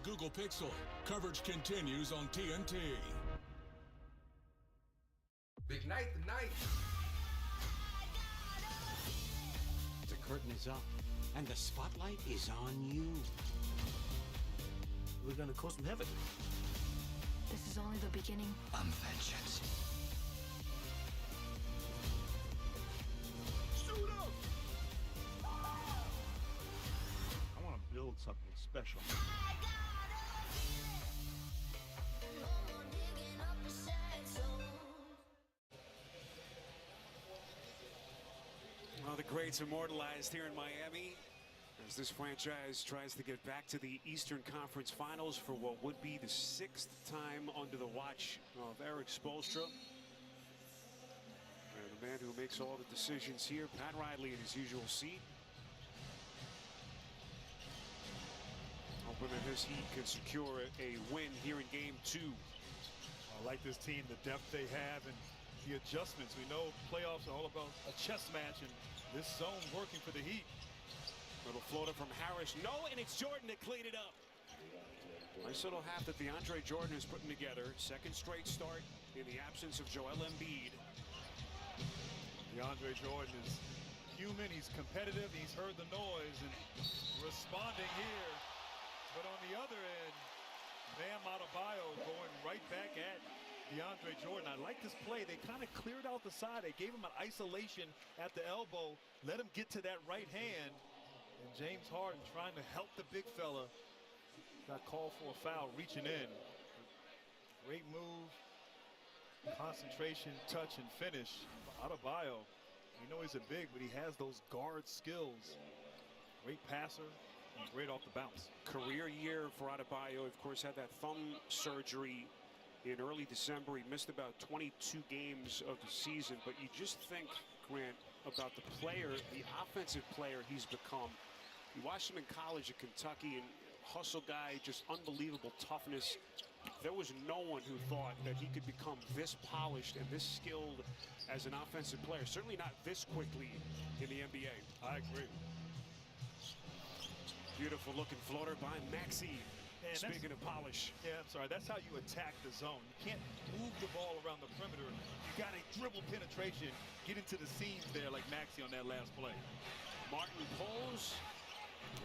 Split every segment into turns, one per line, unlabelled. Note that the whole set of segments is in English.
Google Pixel. Coverage continues on TNT.
Big night tonight.
The curtain is up, and the spotlight is on you.
We're gonna cause some havoc.
This is only the beginning.
I'm vengeance.
Shoot up! I want to build something special.
Well, the greats immortalized here in Miami as this franchise tries to get back to the Eastern Conference Finals for what would be the 6th time under the watch of Eric Spoelstra. And the man who makes all the decisions here, Pat Riley, in his usual seat. Hoping that his Heat can secure a win here in Game 2.
I like this team, the depth they have, and the adjustments. We know playoffs are all about a chess match, and this zone working for the Heat.
Little floater from Harris. No, and it's Jordan to clean it up. Nice little half that DeAndre Jordan is putting together. Second straight start in the absence of Joel Embiid.
DeAndre Jordan is human. He's competitive. He's heard the noise and responding here. But on the other end, Bam Adebayo going right back at DeAndre Jordan. I like this play. They kind of cleared out the side. They gave him an isolation at the elbow, let him get to that right hand. And James Harden trying to help the big fella. Got called for a foul, reaching in. Great move. Concentration, touch, and finish. Adebayo, you know he's a big, but he has those guard skills. Great passer. And great off the bounce.
Career year for Adebayo. Of course, had that thumb surgery in early December. He missed about 22 games of the season. But you just think, Grant, about the player, the offensive player he's become. You watched him in college at Kentucky, and hustle guy, just unbelievable toughness. There was no one who thought that he could become this polished and this skilled as an offensive player. Certainly not this quickly in the NBA.
I agree.
Beautiful looking floater by Maxey. Speaking of polish.
Yeah, I'm sorry. That's how you attack the zone. You can't move the ball around the perimeter. You got to dribble penetration, get into the seams there like Maxey on that last play.
Martin pulls,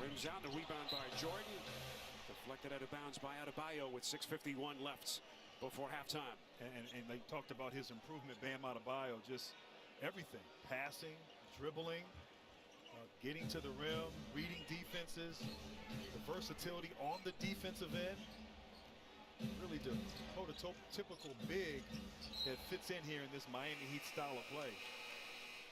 rims out, the rebound by Jordan. Deflected out of bounds by Adebayo with 6:51 left before halftime.
And they talked about his improvement, Bam Adebayo, just everything. Passing, dribbling, getting to the rim, reading defenses, the versatility on the defensive end. Really the prototypical big that fits in here in this Miami Heat style of play.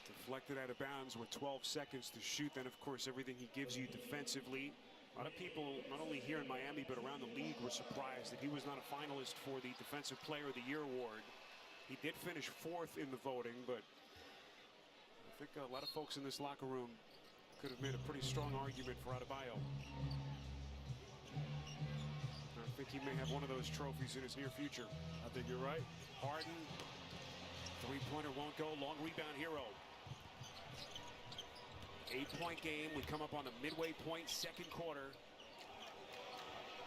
Deflected out of bounds with 12 seconds to shoot. Then, of course, everything he gives you defensively. A lot of people, not only here in Miami, but around the league, were surprised that he was not a finalist for the Defensive Player of the Year award. He did finish 4th in the voting, but I think a lot of folks in this locker room could have made a pretty strong argument for Adebayo. I think he may have one of those trophies in his near future.
I think you're right.
Harden, three-pointer won't go. Long rebound hero. 8-point game. We come up on the midway point, second quarter.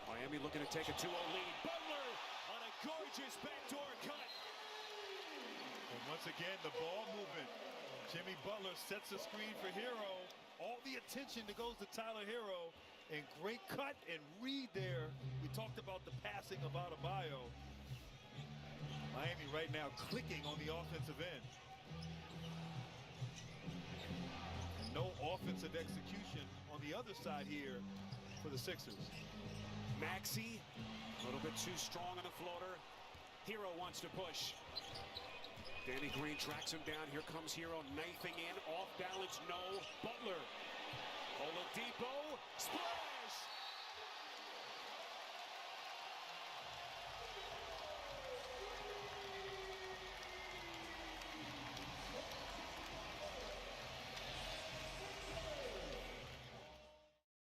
Miami looking to take a 2-0 lead. Butler on a gorgeous backdoor cut.
And once again, the ball movement. Jimmy Butler sets the screen for Hero. All the attention that goes to Tyler Hero. And great cut and read there. We talked about the passing of Adebayo. Miami right now clicking on the offensive end. And no offensive execution on the other side here for the Sixers.
Maxey, a little bit too strong on the floater. Hero wants to push. Danny Green tracks him down. Here comes Hero knifing in. Off balance, no. Butler. Oladipo. Splash!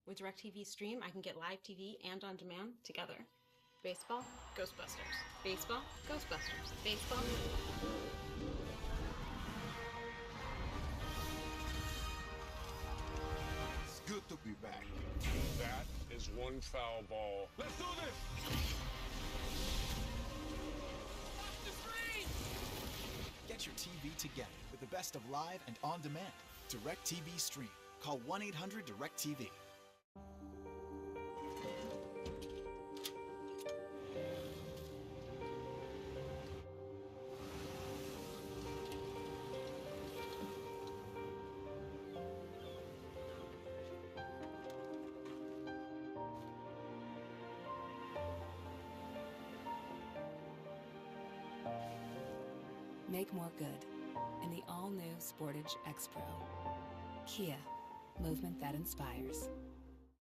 With DirecTV Stream, I can get live TV and on demand together. Baseball, Ghostbusters. Baseball, Ghostbusters. Baseball.
It's good to be back. That
is one foul ball.
Let's do this.
Get your TV together with the best of live and on demand. DirecTV Stream. Call 1-800-DirecTV.
Make more good in the all-new Sportage X Pro. Kia, movement that inspires.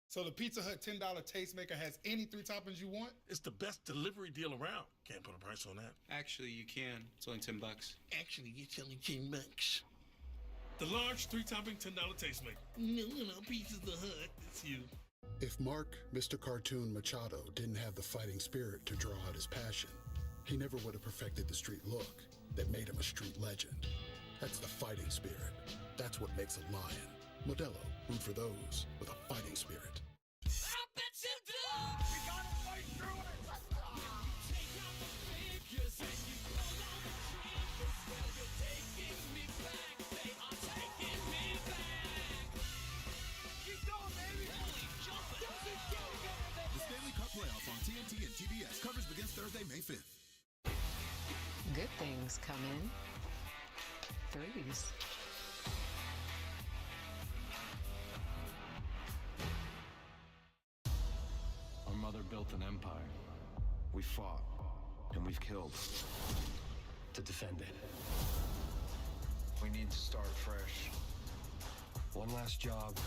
So the Pizza Hut $10 tastemaker has any 3 toppings you want?
It's the best delivery deal around. Can't put a price on that.
Actually, you can. It's only $10.
Actually, you're only $10. The large 3-topping $10 tastemaker. No, Pizza Hut. It's you.
If Mark, Mr. Cartoon Machado, didn't have the fighting spirit to draw out his passion, he never would have perfected the street look that made him a street legend. That's the fighting spirit. That's what makes a lion. Modelo, root for those with a fighting spirit.
I bet you do! We gotta fight through it! Take out the figures and you pull on the triggers. Well, you're taking me back. They are taking me back. Keep going, baby! Holy jumping! Doesn't get better than
The Stanley Cup Playoffs on TNT and TBS. Coverage begins Thursday, May 5th.
Good things come in threes.
Our mother built an empire. We fought, and we've killed to defend it. We need to start fresh. One last job.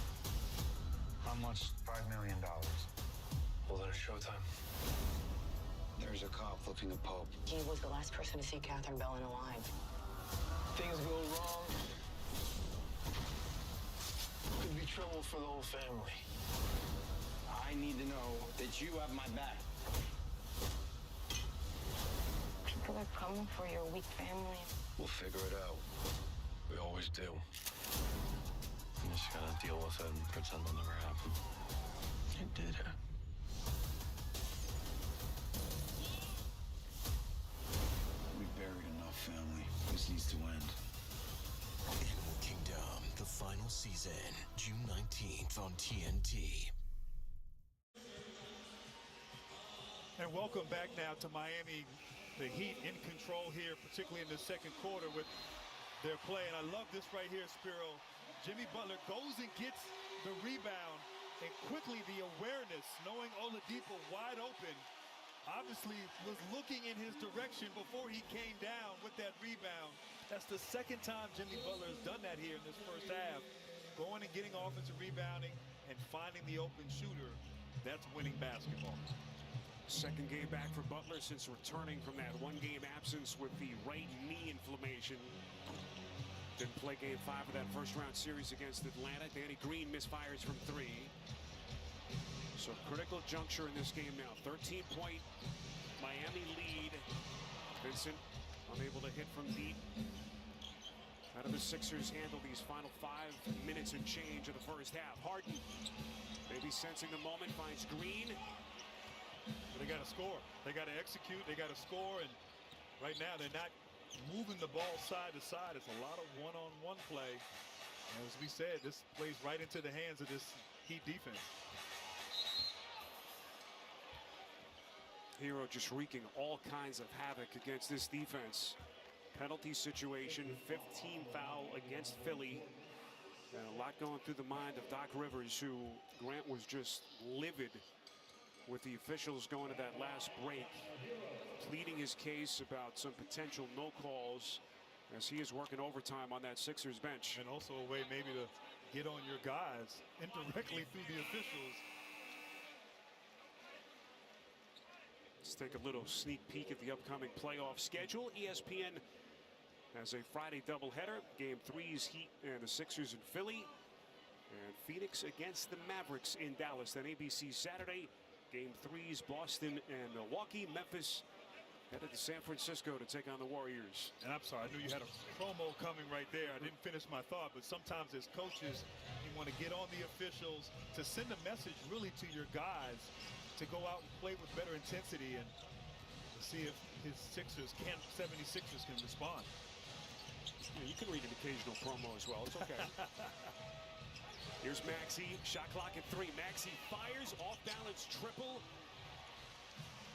How much? $5 million. Well, then it's showtime. There's a cop looking at Pope.
He was the last person to see Catherine Bellin alive.
Things go wrong. Could be trouble for the whole family. I need to know that you have my back.
People are coming for your weak family.
We'll figure it out. We always do. I'm just gonna deal with it and pretend it never happened. It did happen.
We've buried enough, family. This needs to end.
Animal Kingdom, the final season, June 19th on TNT.
And welcome back now to Miami. The Heat in control here, particularly in the second quarter with their play. And I love this right here, Spiro. Jimmy Butler goes and gets the rebound, and quickly the awareness, knowing Oladipo wide open, obviously was looking in his direction before he came down with that rebound. That's the second time Jimmy Butler has done that here in this first half. Going and getting offensive rebounding and finding the open shooter. That's winning basketball.
Second game back for Butler since returning from that one-game absence with the right knee inflammation. Didn't play game 5 of that first-round series against Atlanta. Danny Green misfires from 3. So critical juncture in this game now. 13-point Miami lead. Vincent unable to hit from deep. How do the Sixers handle these final 5 minutes and change of the first half? Harden, maybe sensing the moment, finds Green.
But they got to score. They got to execute. They got to score. And right now they're not moving the ball side to side. It's a lot of one-on-one play. And as we said, this plays right into the hands of this Heat defense.
Hero just wreaking all kinds of havoc against this defense. Penalty situation, 15 foul against Philly. And a lot going through the mind of Doc Rivers, who Grant was just livid with the officials going to that last break, pleading his case about some potential no calls as he is working overtime on that Sixers bench.
And also a way maybe to get on your guys indirectly through the officials.
Let's take a little sneak peek at the upcoming playoff schedule. ESPN has a Friday doubleheader. Game 3 is Heat and the Sixers in Philly. And Phoenix against the Mavericks in Dallas. Then ABC Saturday. Game 3's Boston and Milwaukee. Memphis headed to San Francisco to take on the Warriors.
And I'm sorry, I knew you had a promo coming right there. I didn't finish my thought, but sometimes as coaches, you want to get on the officials to send a message really to your guys to go out and play with better intensity and see if his 76ers can respond.
Yeah, you can read an occasional promo as well. It's okay. Here's Maxey. Shot clock at 3. Maxey fires off balance triple.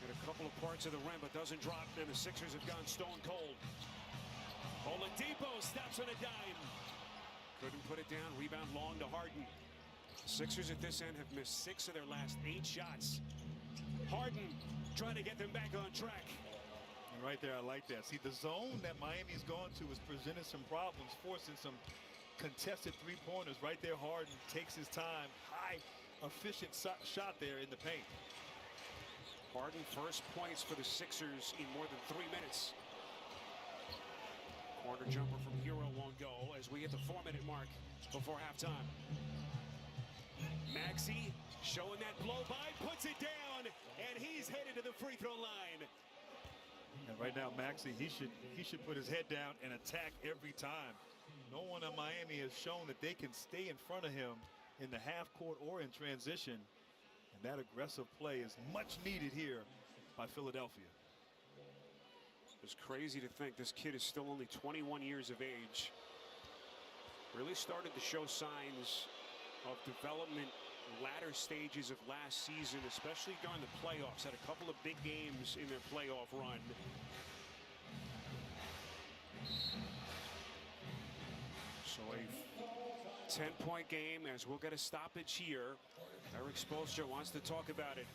At a couple of parts of the rim, but doesn't drop. And the Sixers have gone stone cold. Oladipo stops on a dime. Couldn't put it down. Rebound long to Harden. Sixers at this end have missed 6 of their last 8 shots. Harden trying to get them back on track.
And right there, I like that. See, the zone that Miami's gone to is presenting some problems, forcing some contested three-pointers. Right there, Harden takes his time. High, efficient shot there in the paint.
Harden first points for the Sixers in more than 3 minutes. Corner jumper from Hero won't go as we hit the 4-minute mark before halftime. Maxey showing that blow by, puts it down, and he's headed to the free throw line.
And right now, Maxey, he should put his head down and attack every time. No one in Miami has shown that they can stay in front of him in the half court or in transition. And that aggressive play is much needed here by Philadelphia.
It's crazy to think this kid is still only 21 years of age. Really started to show signs of development latter stages of last season, especially during the playoffs. Had a couple of big games in their playoff run. So a 10-point game as we'll get a stoppage here. Eric Spoelstra wants to talk about it.